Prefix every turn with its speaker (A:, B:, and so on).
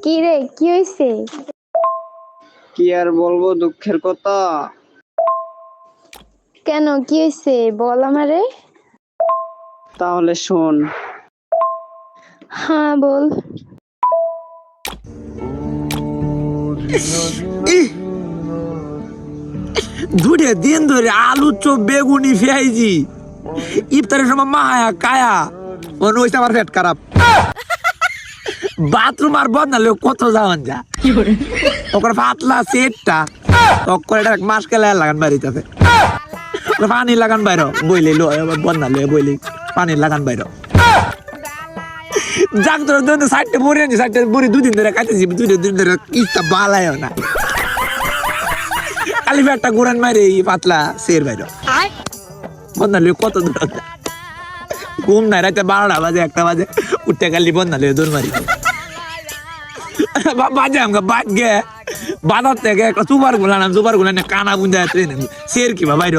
A: কি রে, কি হইছে?
B: কি আর বলবো, দুঃখের কথা।
A: কেন, কি হইছে বল আমারে।
B: তাহলে শোন।
A: হ্যাঁ বল।
C: দুটো দিন ধরে আলু চপ বেগুনি পেঁয়াজি ইফতারের সময় মায়া কায়া মনে হয়েছে আমার পেট খারাপ। বাথরুম আর বন্ধ নাহলে কত যাওয়ান যা ওখানে পাতলা সেটটা তখন এটা মাস কেলা লাগান বাড়িতে পানি লাগান বাইর বইলে বন্ধ নাহলে বইলে পানি লাগান বাইর যাক ধর সাইডটা বড়ি আনছি সাইডটা বড়ি দুদিন ধরে খাইতেছি দুদিন ধরে ইচ্ছা বালায় না খালি পেটটা ঘুরান মারে পাতলা সের বাইর বন্ধালে কত দূর ঘুম নাই রাতে 12টা বাজে 1টা বাজে উঠতে খালি বন্ধালে দৌড় মারি বাজে আমাকে বাদ গে বাজার থেকে একটা সুপার গুলা নাম সুপার গুলা কানা বুঝা সের কি বা বাইর